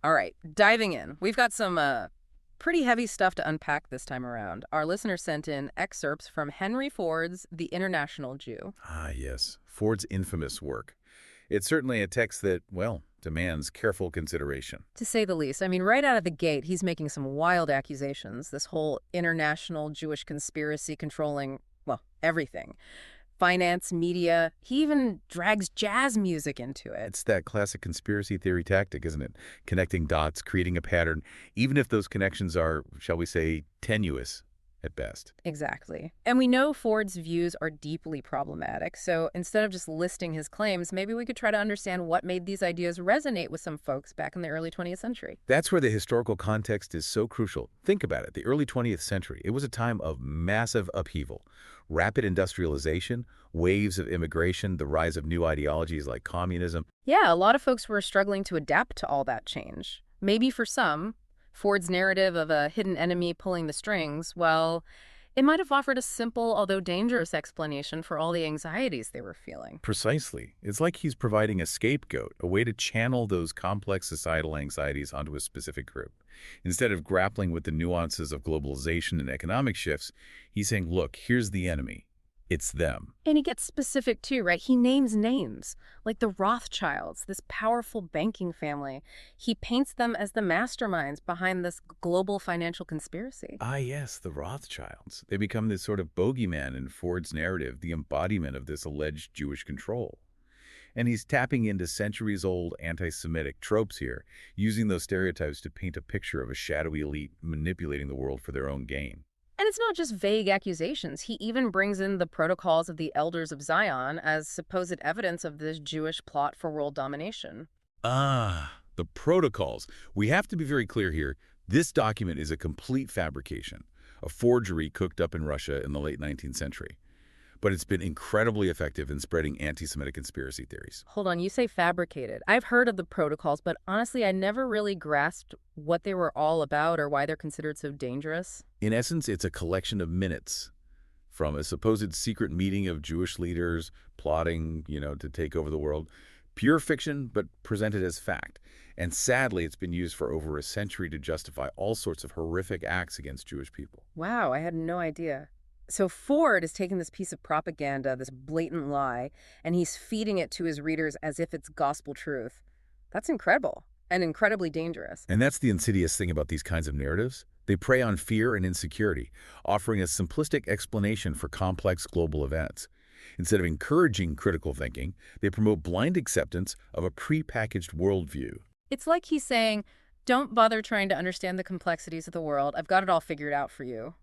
All right, diving in. We've got some pretty heavy stuff to unpack this time around. Our listener sent in excerpts from Henry Ford's The International Jew. Ah, yes, Ford's infamous work. It's certainly a text that, well, demands careful consideration. To say the least. I mean, right out of the gate, he's making some wild accusations. This whole international Jewish conspiracy controlling, well, everything. Finance, media. He even drags jazz music into it. It's that classic conspiracy theory tactic, isn't it? Connecting dots, creating a pattern, even if those connections are, shall we say, tenuous at best. Exactly. And we know Ford's views are deeply problematic, so instead of just listing his claims, maybe we could try to understand what made these ideas resonate with some folks back in the early 20th century. That's where the historical context is so crucial. Think about it. The early 20th century, it was a time of massive upheaval. Rapid industrialization, waves of immigration, the rise of new ideologies like communism. Yeah, a lot of folks were struggling to adapt to all that change. Maybe for some, Ford's narrative of a hidden enemy pulling the strings, well, it might have offered a simple, although dangerous explanation for all the anxieties they were feeling. Precisely. It's like he's providing a scapegoat, a way to channel those complex societal anxieties onto a specific group. Instead of grappling with the nuances of globalization and economic shifts, he's saying, look, here's the enemy. It's them. And he gets specific too, right? He names names, like the Rothschilds, this powerful banking family. He paints them as the masterminds behind this global financial conspiracy. Ah, yes, the Rothschilds. They become this sort of bogeyman in Ford's narrative, the embodiment of this alleged Jewish control. And he's tapping into centuries-old anti-Semitic tropes here, using those stereotypes to paint a picture of a shadowy elite manipulating the world for their own gain. And it's not just vague accusations. He even brings in the protocols of the Elders of Zion as supposed evidence of this Jewish plot for world domination. Ah, the protocols. We have to be very clear here. This document is a complete fabrication, a forgery cooked up in Russia in the late 19th century. But it's been incredibly effective in spreading anti-Semitic conspiracy theories. Hold on, you say fabricated. I've heard of the protocols, but honestly, I never really grasped what they were all about or why they're considered so dangerous. In essence, it's a collection of minutes from a supposed secret meeting of Jewish leaders plotting, to take over the world. Pure fiction, but presented as fact. And sadly, it's been used for over a century to justify all sorts of horrific acts against Jewish people. Wow, I had no idea. So Ford is taking this piece of propaganda, this blatant lie, and he's feeding it to his readers as if it's gospel truth. That's incredible and incredibly dangerous. And that's the insidious thing about these kinds of narratives. They prey on fear and insecurity, offering a simplistic explanation for complex global events. Instead of encouraging critical thinking, they promote blind acceptance of a prepackaged worldview. It's like he's saying, don't bother trying to understand the complexities of the world. I've got it all figured out for you.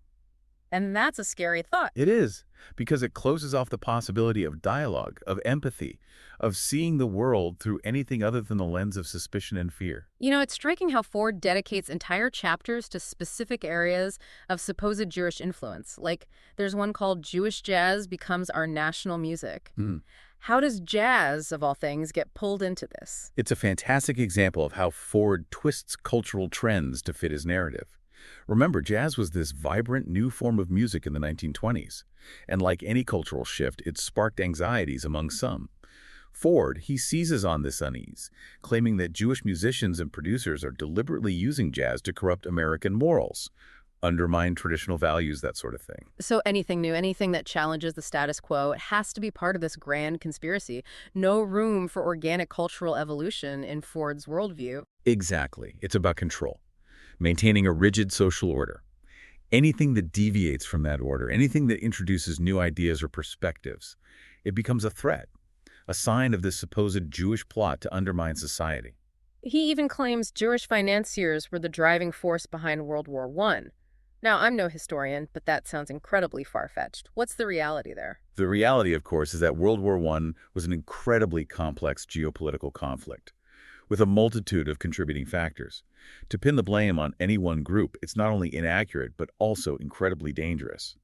And that's a scary thought. It is, because it closes off the possibility of dialogue, of empathy, of seeing the world through anything other than the lens of suspicion and fear. You know, it's striking how Ford dedicates entire chapters to specific areas of supposed Jewish influence. Like, there's one called Jewish Jazz Becomes Our National Music. How does jazz, of all things, get pulled into this? It's a fantastic example of how Ford twists cultural trends to fit his narrative. Remember, jazz was this vibrant new form of music in the 1920s, and like any cultural shift, it sparked anxieties among some. Ford, he seizes on this unease, claiming that Jewish musicians and producers are deliberately using jazz to corrupt American morals, undermine traditional values, that sort of thing. So anything new, anything that challenges the status quo, it has to be part of this grand conspiracy. No room for organic cultural evolution in Ford's worldview. Exactly. It's about control, maintaining a rigid social order. Anything that deviates from that order, anything that introduces new ideas or perspectives, it becomes a threat, a sign of this supposed Jewish plot to undermine society. He even claims Jewish financiers were the driving force behind World War I. Now, I'm no historian, but that sounds incredibly far-fetched. What's the reality there? The reality, of course, is that World War I was an incredibly complex geopolitical conflict, with a multitude of contributing factors. To pin the blame on any one group, it's not only inaccurate, but also incredibly dangerous.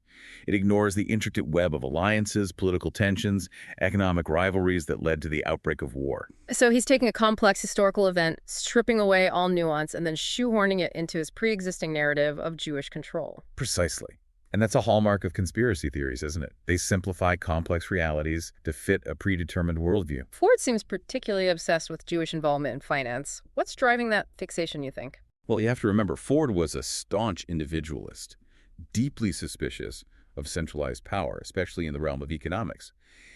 It ignores the intricate web of alliances, political tensions, economic rivalries that led to the outbreak of war. So he's taking a complex historical event, stripping away all nuance, and then shoehorning it into his pre-existing narrative of Jewish control. Precisely. And that's a hallmark of conspiracy theories, isn't it? They simplify complex realities to fit a predetermined worldview. Ford seems particularly obsessed with Jewish involvement in finance. What's driving that fixation, you think? Well, you have to remember, Ford was a staunch individualist, deeply suspicious of centralized power, especially in the realm of economics.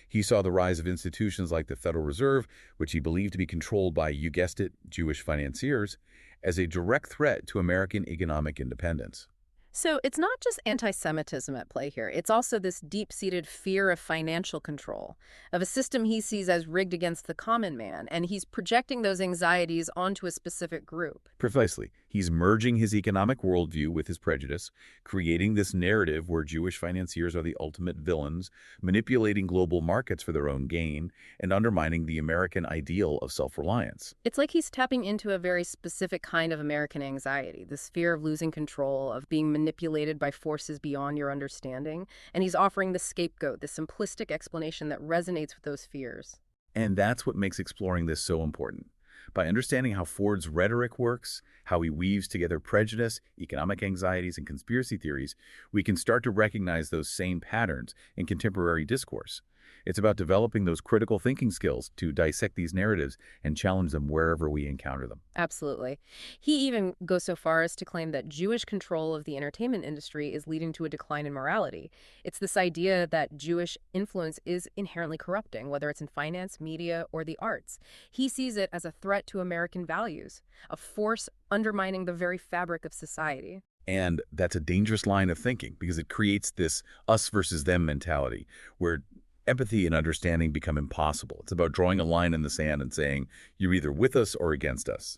He saw the rise of institutions like the Federal Reserve, which he believed to be controlled by, you guessed it, Jewish financiers, as a direct threat to American economic independence. So it's not just anti-Semitism at play here. It's also this deep-seated fear of financial control, of a system he sees as rigged against the common man, and he's projecting those anxieties onto a specific group. Precisely. He's merging his economic worldview with his prejudice, creating this narrative where Jewish financiers are the ultimate villains, manipulating global markets for their own gain, and undermining the American ideal of self-reliance. It's like he's tapping into a very specific kind of American anxiety, this fear of losing control, of being manipulated by forces beyond your understanding, and he's offering the scapegoat, the simplistic explanation that resonates with those fears. And that's what makes exploring this so important. By understanding how Ford's rhetoric works, how he weaves together prejudice, economic anxieties, and conspiracy theories, we can start to recognize those same patterns in contemporary discourse. It's about developing those critical thinking skills to dissect these narratives and challenge them wherever we encounter them. Absolutely. He even goes so far as to claim that Jewish control of the entertainment industry is leading to a decline in morality. It's this idea that Jewish influence is inherently corrupting, whether it's in finance, media, or the arts. He sees it as a threat to American values, a force undermining the very fabric of society. And that's a dangerous line of thinking because it creates this us versus them mentality where empathy and understanding become impossible. It's about drawing a line in the sand and saying, you're either with us or against us.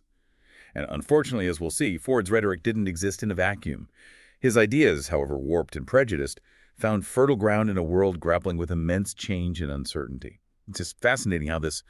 And unfortunately, as we'll see, Ford's rhetoric didn't exist in a vacuum. His ideas, however warped and prejudiced, found fertile ground in a world grappling with immense change and uncertainty. It's just fascinating how this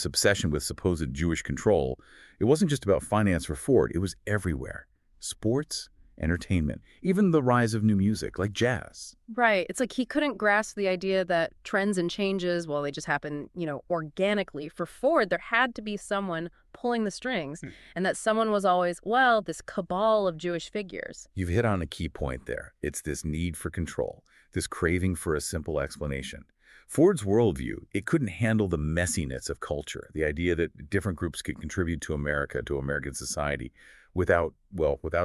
obsession with supposed Jewish control, it wasn't just about finance for Ford, it was everywhere. Sports, entertainment, even the rise of new music like jazz. Right. It's like he couldn't grasp the idea that trends and changes, well, they just happen, organically. For Ford, there had to be someone pulling the strings, and that someone was always, well, this cabal of Jewish figures. You've hit on a key point there. It's this need for control, this craving for a simple explanation. Ford's worldview, it couldn't handle the messiness of culture, the idea that different groups could contribute to America, to American society, without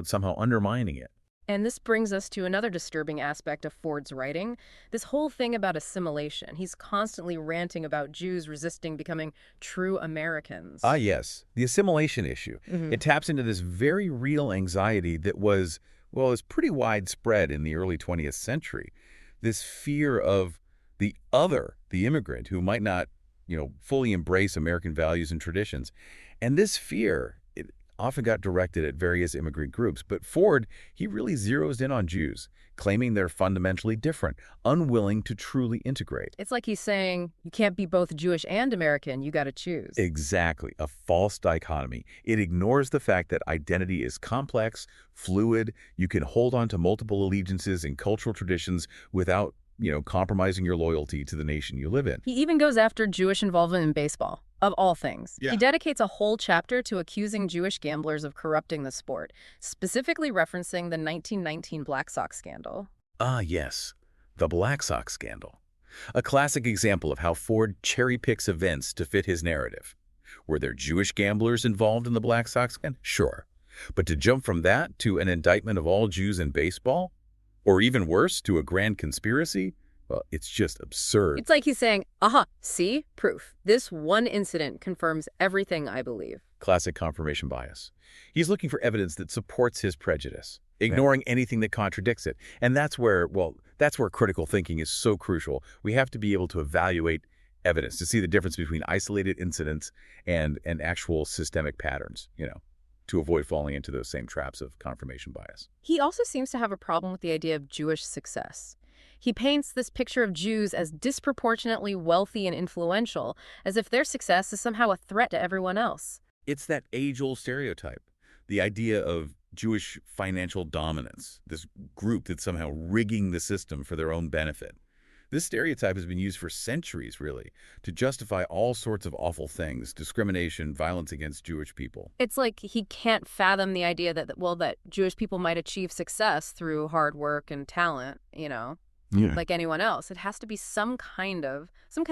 somehow undermining it. And this brings us to another disturbing aspect of Ford's writing, this whole thing about assimilation. He's constantly ranting about Jews resisting becoming true Americans. Ah, yes, the assimilation issue. It taps into this very real anxiety that was pretty widespread in the early 20th century. This fear of the other, the immigrant, who might not, fully embrace American values and traditions. And this fear, it often got directed at various immigrant groups. But Ford, he really zeroes in on Jews, claiming they're fundamentally different, unwilling to truly integrate. It's like he's saying, you can't be both Jewish and American, you got to choose. Exactly, a false dichotomy. It ignores the fact that identity is complex, fluid, you can hold on to multiple allegiances and cultural traditions without compromising your loyalty to the nation you live in. He even goes after Jewish involvement in baseball, of all things. Yeah. He dedicates a whole chapter to accusing Jewish gamblers of corrupting the sport, specifically referencing the 1919 Black Sox scandal. Ah, yes, the Black Sox scandal. A classic example of how Ford cherry-picks events to fit his narrative. Were there Jewish gamblers involved in the Black Sox scandal? Sure. But to jump from that to an indictment of all Jews in baseball? Or even worse, to a grand conspiracy? Well, it's just absurd. It's like he's saying, aha, see? Proof. This one incident confirms everything I believe. Classic confirmation bias. He's looking for evidence that supports his prejudice, ignoring anything that contradicts it. And that's where critical thinking is so crucial. We have to be able to evaluate evidence, to see the difference between isolated incidents and actual systemic patterns, to avoid falling into those same traps of confirmation bias. He also seems to have a problem with the idea of Jewish success. He paints this picture of Jews as disproportionately wealthy and influential, as if their success is somehow a threat to everyone else. It's that age-old stereotype, the idea of Jewish financial dominance, this group that's somehow rigging the system for their own benefit. This stereotype has been used for centuries, really, to justify all sorts of awful things, discrimination, violence against Jewish people. It's like he can't fathom the idea that Jewish people might achieve success through hard work and talent, Yeah. like anyone else. It has to be some kind of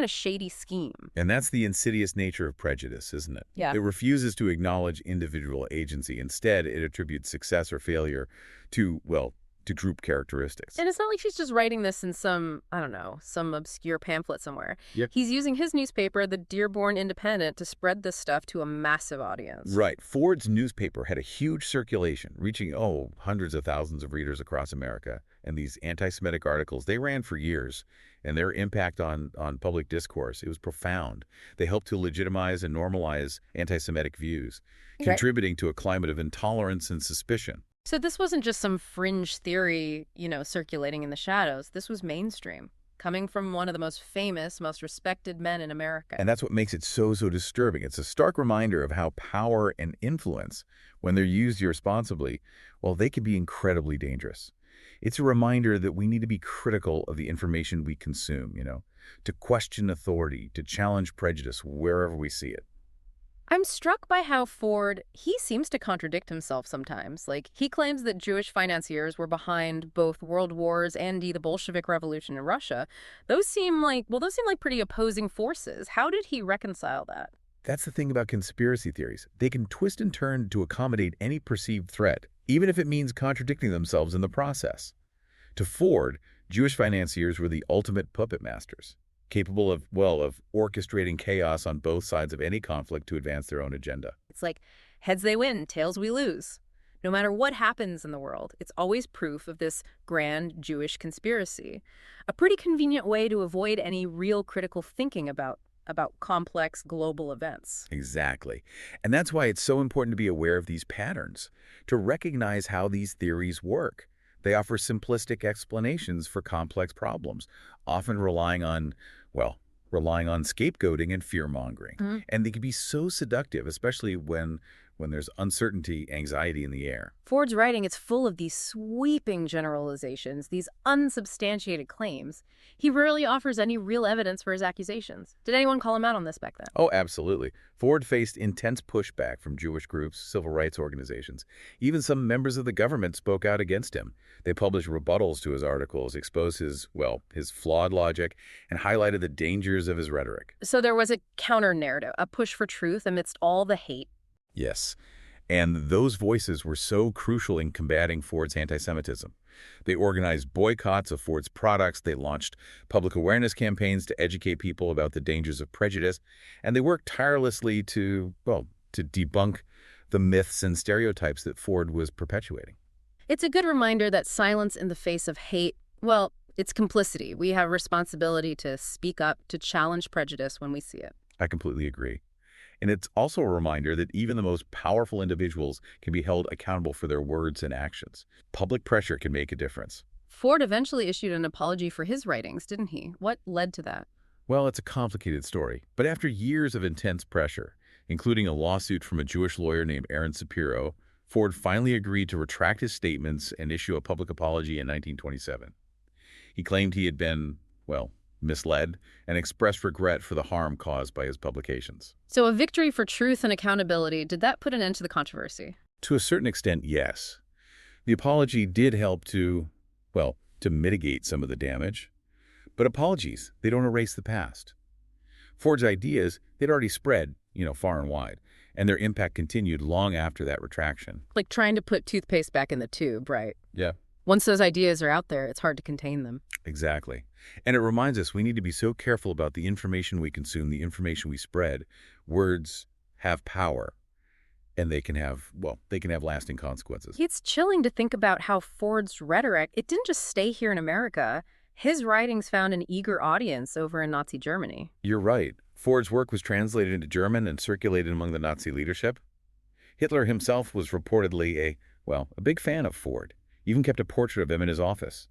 shady scheme. And that's the insidious nature of prejudice, isn't it? Yeah. It refuses to acknowledge individual agency. Instead, it attributes success or failure to, well, to group characteristics. And it's not like she's just writing this in some, I don't know, some obscure pamphlet somewhere. Yep. He's using his newspaper, the Dearborn Independent, to spread this stuff to a massive audience. Right. Ford's newspaper had a huge circulation, reaching, hundreds of thousands of readers across America. And these anti-Semitic articles, they ran for years. And their impact on public discourse, it was profound. They helped to legitimize and normalize anti-Semitic views, Right. contributing to a climate of intolerance and suspicion. So this wasn't just some fringe theory, circulating in the shadows. This was mainstream, coming from one of the most famous, most respected men in America. And that's what makes it so disturbing. It's a stark reminder of how power and influence, when they're used irresponsibly, well, they can be incredibly dangerous. It's a reminder that we need to be critical of the information we consume, to question authority, to challenge prejudice wherever we see it. I'm struck by how Ford, he seems to contradict himself sometimes. Like, he claims that Jewish financiers were behind both world wars and the Bolshevik Revolution in Russia. Those seem like pretty opposing forces. How did he reconcile that? That's the thing about conspiracy theories. They can twist and turn to accommodate any perceived threat, even if it means contradicting themselves in the process. To Ford, Jewish financiers were the ultimate puppet masters, capable of orchestrating chaos on both sides of any conflict to advance their own agenda. It's like, heads they win, tails we lose. No matter what happens in the world, it's always proof of this grand Jewish conspiracy. A pretty convenient way to avoid any real critical thinking about complex global events. Exactly. And that's why it's so important to be aware of these patterns, to recognize how these theories work. They offer simplistic explanations for complex problems, often relying on scapegoating and fear-mongering. Mm-hmm. And they can be so seductive, especially when there's uncertainty, anxiety in the air. Ford's writing is full of these sweeping generalizations, these unsubstantiated claims. He rarely offers any real evidence for his accusations. Did anyone call him out on this back then? Oh, absolutely. Ford faced intense pushback from Jewish groups, civil rights organizations. Even some members of the government spoke out against him. They published rebuttals to his articles, exposed his flawed logic, and highlighted the dangers of his rhetoric. So there was a counter-narrative, a push for truth amidst all the hate. Yes. And those voices were so crucial in combating Ford's anti-Semitism. They organized boycotts of Ford's products, they launched public awareness campaigns to educate people about the dangers of prejudice, and they worked tirelessly to debunk the myths and stereotypes that Ford was perpetuating. It's a good reminder that silence in the face of hate, it's complicity. We have responsibility to speak up, to challenge prejudice when we see it. I completely agree. And it's also a reminder that even the most powerful individuals can be held accountable for their words and actions. Public pressure can make a difference. Ford eventually issued an apology for his writings, didn't he? What led to that? Well, it's a complicated story, but after years of intense pressure, including a lawsuit from a Jewish lawyer named Aaron Shapiro, Ford finally agreed to retract his statements and issue a public apology in 1927. He claimed he had been, misled, and expressed regret for the harm caused by his publications. So a victory for truth and accountability. Did that put an end to the controversy? To a certain extent, yes. The apology did help to mitigate some of the damage. But apologies, they don't erase the past. Ford's ideas, they'd already spread, far and wide, and their impact continued long after that retraction. Like trying to put toothpaste back in the tube, right? Yeah. Once those ideas are out there, it's hard to contain them. Exactly. And it reminds us we need to be so careful about the information we consume, the information we spread. Words have power, and they can have lasting consequences. It's chilling to think about how Ford's rhetoric, it didn't just stay here in America. His writings found an eager audience over in Nazi Germany. You're right. Ford's work was translated into German and circulated among the Nazi leadership. Hitler himself was reportedly a big fan of Ford, even kept a portrait of him in his office.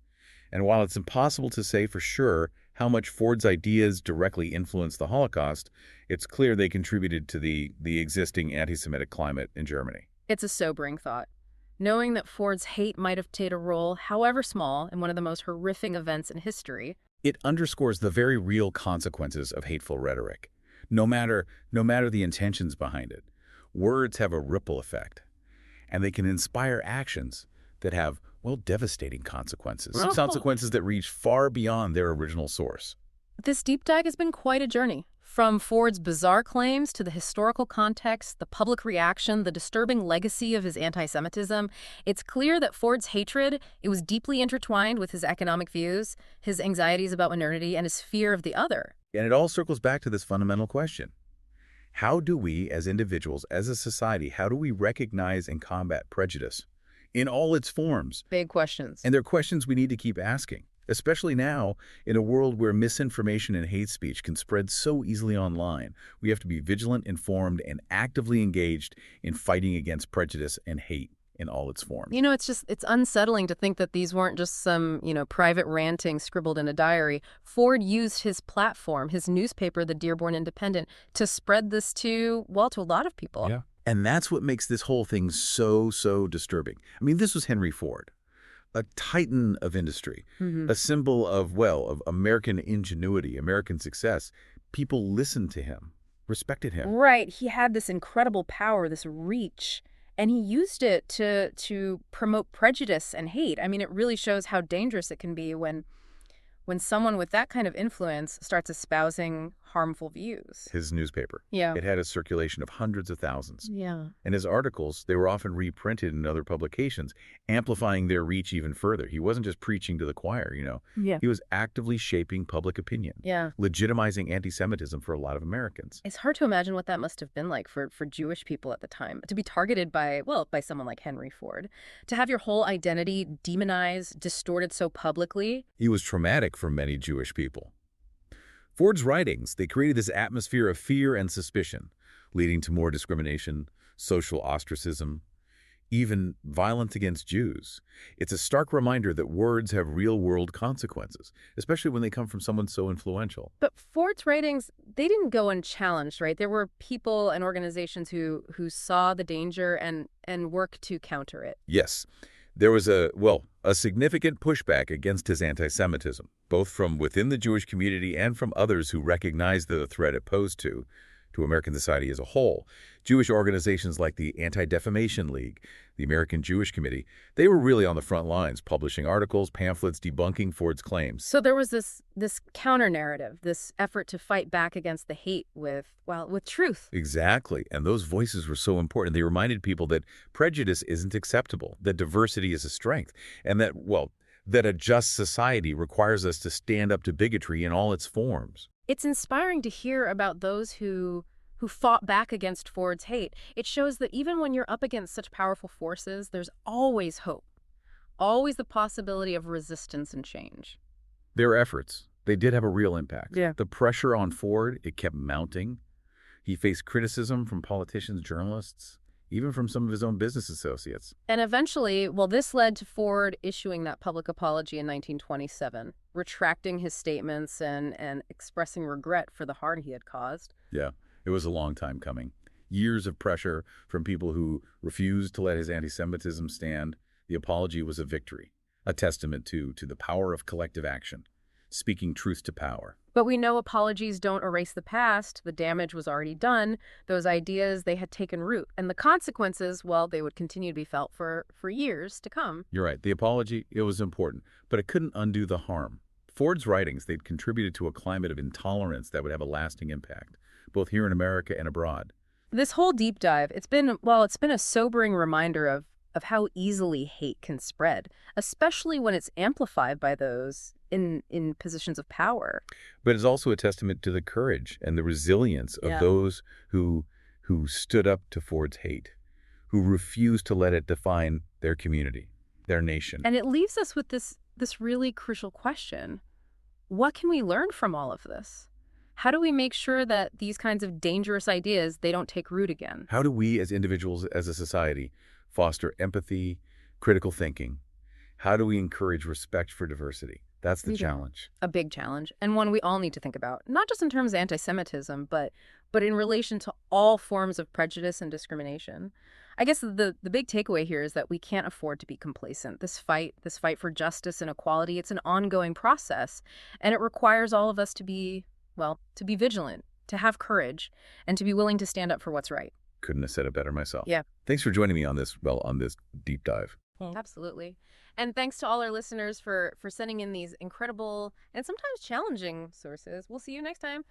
And while it's impossible to say for sure how much Ford's ideas directly influenced the Holocaust, it's clear they contributed to the existing anti-Semitic climate in Germany. It's a sobering thought. Knowing that Ford's hate might have played a role, however small, in one of the most horrific events in history, It underscores the very real consequences of hateful rhetoric. No matter the intentions behind it, words have a ripple effect, and they can inspire actions that have, well, devastating consequences. Oh. Consequences that reach far beyond their original source. This deep dive has been quite a journey. From Ford's bizarre claims to the historical context, the public reaction, the disturbing legacy of his anti-Semitism, it's clear that Ford's hatred, it was deeply intertwined with his economic views, his anxieties about modernity, and his fear of the other. And it all circles back to this fundamental question. How do we, as individuals, as a society, how do we recognize and combat prejudice in all its forms? Big questions. And they're questions we need to keep asking, especially now in a world where misinformation and hate speech can spread so easily online. We have to be vigilant, informed, and actively engaged in fighting against prejudice and hate in all its forms. You know, it's unsettling to think that these weren't just some, private ranting scribbled in a diary. Ford used his platform, his newspaper, the Dearborn Independent, to spread this to a lot of people. Yeah. And that's what makes this whole thing so disturbing. I mean, this was Henry Ford, a titan of industry, a symbol of American ingenuity, American success. People listened to him, respected him. Right. He had this incredible power, this reach, and he used it to promote prejudice and hate. I mean, it really shows how dangerous it can be when someone with that kind of influence starts espousing harmful views. His newspaper. Yeah. It had a circulation of hundreds of thousands. Yeah. And his articles, they were often reprinted in other publications, amplifying their reach even further. He wasn't just preaching to the choir, Yeah. He was actively shaping public opinion, Yeah. legitimizing anti-Semitism for a lot of Americans. It's hard to imagine what that must have been like for Jewish people at the time, to be targeted by someone like Henry Ford, to have your whole identity demonized, distorted so publicly. He was traumatic for many Jewish people. Ford's writings, they created this atmosphere of fear and suspicion, leading to more discrimination, social ostracism, even violence against Jews. It's a stark reminder that words have real-world consequences, especially when they come from someone so influential. But Ford's writings, they didn't go unchallenged, right? There were people and organizations who saw the danger and worked to counter it. Yes, there was a significant pushback against his anti-Semitism, both from within the Jewish community and from others who recognized the threat it posed to American society as a whole. Jewish organizations like the Anti-Defamation League, the American Jewish Committee, they were really on the front lines, publishing articles, pamphlets, debunking Ford's claims. So there was this counter-narrative, this effort to fight back against the hate with truth. Exactly. And those voices were so important. They reminded people that prejudice isn't acceptable, that diversity is a strength, and that a just society requires us to stand up to bigotry in all its forms. It's inspiring to hear about those who fought back against Ford's hate. It shows that even when you're up against such powerful forces, there's always hope, always the possibility of resistance and change. Their efforts, they did have a real impact. Yeah. The pressure on Ford, it kept mounting. He faced criticism from politicians, journalists, even from some of his own business associates. And eventually, this led to Ford issuing that public apology in 1927, retracting his statements and expressing regret for the harm he had caused. Yeah, it was a long time coming. Years of pressure from people who refused to let his anti-Semitism stand. The apology was a victory, a testament to the power of collective action, speaking truth to power. But we know apologies don't erase the past. The damage was already done. Those ideas, they had taken root. And the consequences, they would continue to be felt for years to come. You're right. The apology, it was important, but it couldn't undo the harm. Ford's writings, they'd contributed to a climate of intolerance that would have a lasting impact, both here in America and abroad. This whole deep dive, it's been a sobering reminder of how easily hate can spread, especially when it's amplified by those in positions of power. But it's also a testament to the courage and the resilience of those who stood up to Ford's hate, who refused to let it define their community, their nation. And it leaves us with this really crucial question. What can we learn from all of this? How do we make sure that these kinds of dangerous ideas, they don't take root again? How do we as individuals, as a society, foster empathy, critical thinking? How do we encourage respect for diversity? That's the challenge. A big challenge, and one we all need to think about, not just in terms of anti-Semitism, but in relation to all forms of prejudice and discrimination. I guess the big takeaway here is that we can't afford to be complacent. This fight for justice and equality, it's an ongoing process, and it requires all of us to be, well, to be vigilant, to have courage, and to be willing to stand up for what's right. Couldn't have said it better myself. Yeah. Thanks for joining me on this, on this deep dive. Absolutely. And thanks to all our listeners for sending in these incredible and sometimes challenging sources. We'll see you next time.